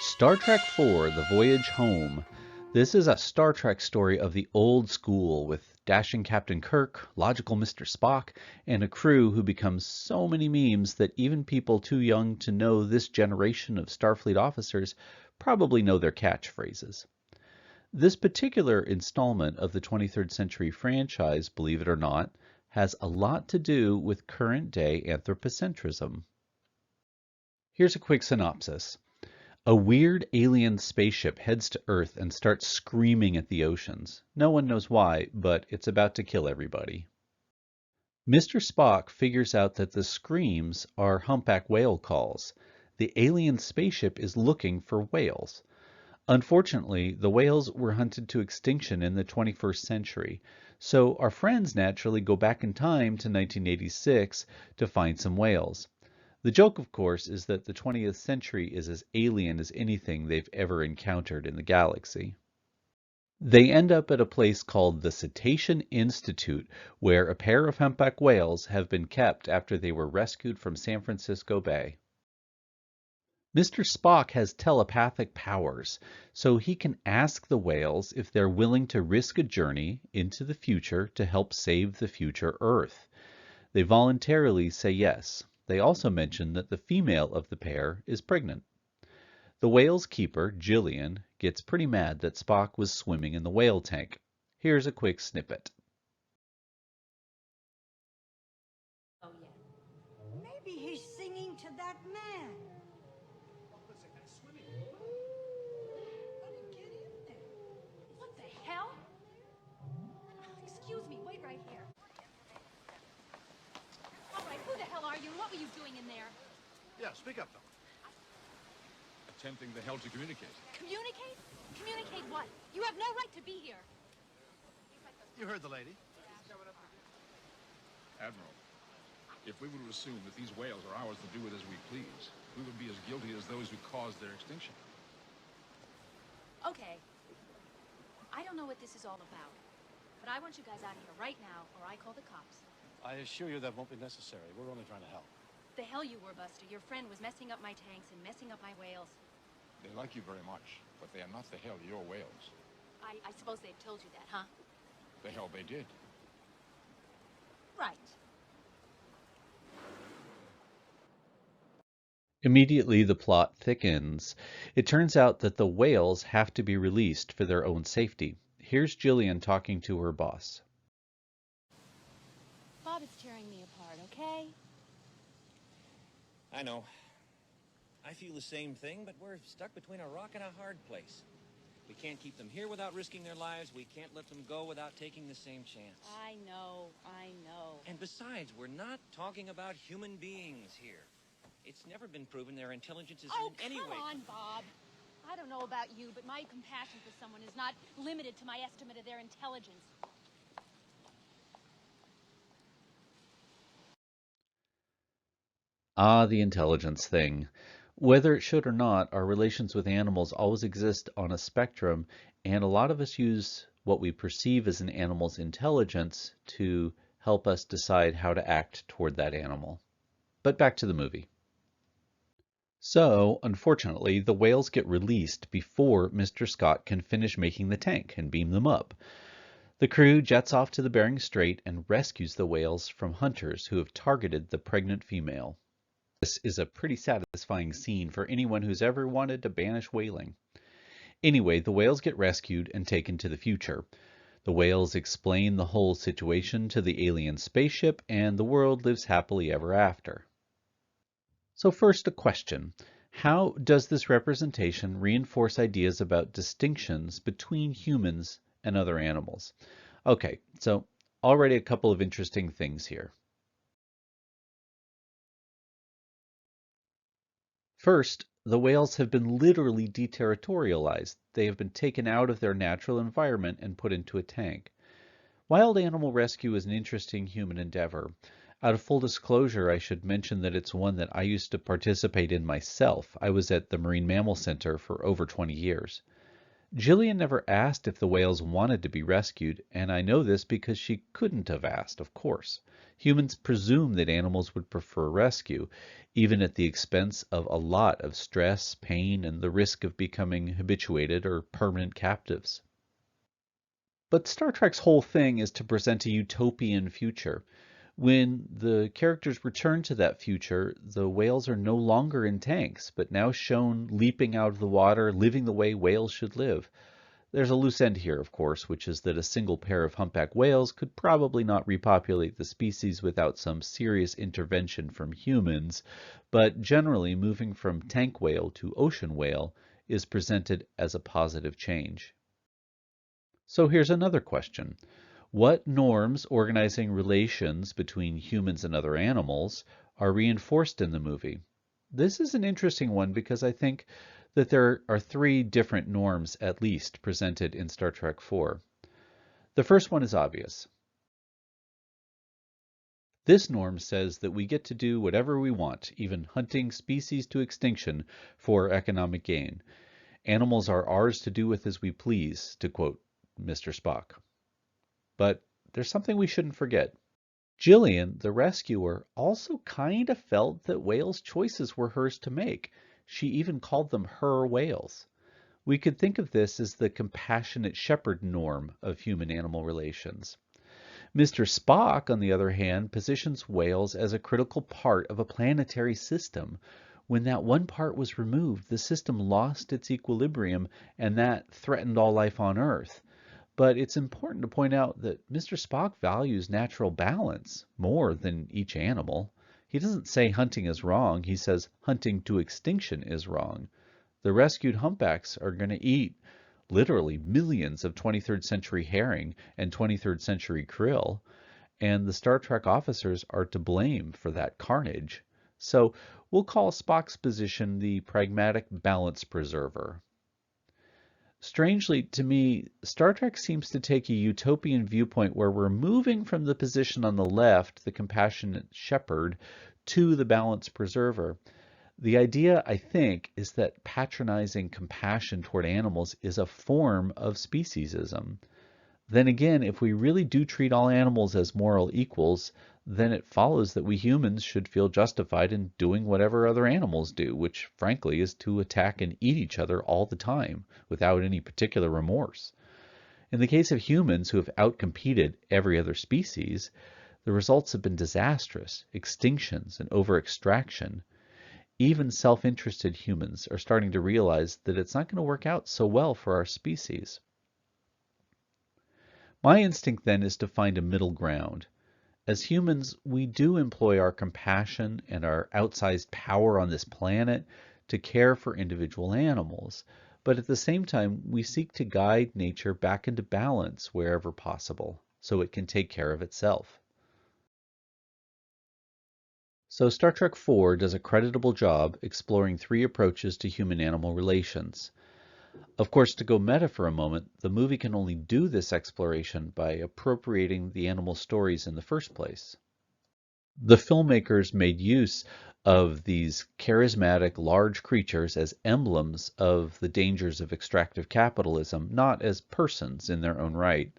Star Trek IV: The Voyage Home. This is a Star Trek story of the old school with dashing Captain Kirk, logical Mr. Spock, and a crew who becomes so many memes that even people too young to know this generation of Starfleet officers probably know their catchphrases. This particular installment of the 23rd Century franchise, believe it or not, has a lot to do with current-day anthropocentrism. Here's a quick synopsis. A weird alien spaceship heads to Earth and starts screaming at the oceans. No one knows why, but it's about to kill everybody. Mr. Spock figures out that the screams are humpback whale calls. The alien spaceship is looking for whales. Unfortunately, the whales were hunted to extinction in the 21st century, so our friends naturally go back in time to 1986 to find some whales. The joke, of course, is that the 20th century is as alien as anything they've ever encountered in the galaxy. They end up at a place called the Cetacean Institute, where a pair of humpback whales have been kept after they were rescued from San Francisco Bay. Mr. Spock has telepathic powers, so he can ask the whales if they're willing to risk a journey into the future to help save the future Earth. They voluntarily say yes. They also mention that the female of the pair is pregnant. The whale's keeper, Jillian, gets pretty mad that Spock was swimming in the whale tank. Here's a quick snippet. Oh, yeah. Maybe he's singing to that man. How did he get in there? What the hell? Excuse me, wait right here. All right, who the hell are you and what were you doing in there? Yeah, speak up, though. Attempting the hell to communicate. Communicate? Communicate what? You have no right to be here. You heard the lady. Admiral, if we were to assume that these whales are ours to do with as we please, we would be as guilty as those who caused their extinction. Okay. I don't know what this is all about, but I want you guys out of here right now or I call the cops. I assure you that won't be necessary. We're only trying to help. The hell you were, Buster. Your friend was messing up my tanks and messing up my whales. They like you very much, but they are not the hell your whales. I suppose they've told you that, huh? The hell they did. Right. Immediately the plot thickens. It turns out that the whales have to be released for their own safety. Here's Jillian talking to her boss. Bob is tearing me apart, okay? I know. I feel the same thing, but we're stuck between a rock and a hard place. We can't keep them here without risking their lives. We can't let them go without taking the same chance. I know. And besides, we're not talking about human beings here. It's never been proven their intelligence is in any way... Oh, come on, Bob. I don't know about you, but my compassion for someone is not limited to my estimate of their intelligence. Ah, the intelligence thing. Whether it should or not, our relations with animals always exist on a spectrum, and a lot of us use what we perceive as an animal's intelligence to help us decide how to act toward that animal. But back to the movie. So, unfortunately, the whales get released before Mr. Scott can finish making the tank and beam them up. The crew jets off to the Bering Strait and rescues the whales from hunters who have targeted the pregnant female. This is a pretty satisfying scene for anyone who's ever wanted to banish whaling. Anyway, the whales get rescued and taken to the future. The whales explain the whole situation to the alien spaceship, and the world lives happily ever after. So first, a question. How does this representation reinforce ideas about distinctions between humans and other animals? Okay, so already a couple of interesting things here. First, the whales have been literally deterritorialized. They have been taken out of their natural environment and put into a tank. Wild animal rescue is an interesting human endeavor. Out of full disclosure, I should mention that it's one that I used to participate in myself. I was at the Marine Mammal Center for over 20 years. Jillian never asked if the whales wanted to be rescued, and I know this because she couldn't have asked, of course. Humans presume that animals would prefer rescue, even at the expense of a lot of stress, pain, and the risk of becoming habituated or permanent captives. But Star Trek's whole thing is to present a utopian future. When the characters return to that future, the whales are no longer in tanks, but now shown leaping out of the water, living the way whales should live. There's a loose end here, of course, which is that a single pair of humpback whales could probably not repopulate the species without some serious intervention from humans, but generally moving from tank whale to ocean whale is presented as a positive change. So here's another question. What norms organizing relations between humans and other animals are reinforced in the movie? This is an interesting one because I think that there are three different norms, at least, presented in Star Trek IV. The first one is obvious. This norm says that we get to do whatever we want, even hunting species to extinction for economic gain. Animals are ours to do with as we please, to quote Mr. Spock. But there's something we shouldn't forget. Jillian, the rescuer, also kind of felt that whales' choices were hers to make. She even called them her whales. We could think of this as the compassionate shepherd norm of human-animal relations. Mr. Spock, on the other hand, positions whales as a critical part of a planetary system. When that one part was removed, the system lost its equilibrium, and that threatened all life on Earth. But it's important to point out that Mr. Spock values natural balance more than each animal. He doesn't say hunting is wrong, he says hunting to extinction is wrong. The rescued humpbacks are going to eat literally millions of 23rd century herring and 23rd century krill, and the Star Trek officers are to blame for that carnage. So we'll call Spock's position the pragmatic balance preserver. Strangely, to me, Star Trek seems to take a utopian viewpoint where we're moving from the position on the left, the compassionate shepherd, to the balance preserver. The idea, I think, is that patronizing compassion toward animals is a form of speciesism. Then again, if we really do treat all animals as moral equals, then it follows that we humans should feel justified in doing whatever other animals do, which frankly is to attack and eat each other all the time without any particular remorse. In the case of humans who have outcompeted every other species, the results have been disastrous, extinctions and over-extraction. Even self-interested humans are starting to realize that it's not going to work out so well for our species. My instinct then is to find a middle ground. As humans, we do employ our compassion and our outsized power on this planet to care for individual animals, but at the same time, we seek to guide nature back into balance wherever possible, so it can take care of itself. So Star Trek IV does a creditable job exploring three approaches to human-animal relations. Of course, to go meta for a moment, the movie can only do this exploration by appropriating the animal stories in the first place. The filmmakers made use of these charismatic, large creatures as emblems of the dangers of extractive capitalism, not as persons in their own right.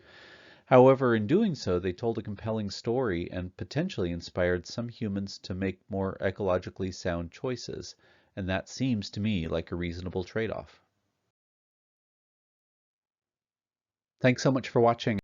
However, in doing so, they told a compelling story and potentially inspired some humans to make more ecologically sound choices, and that seems to me like a reasonable trade-off. Thanks so much for watching.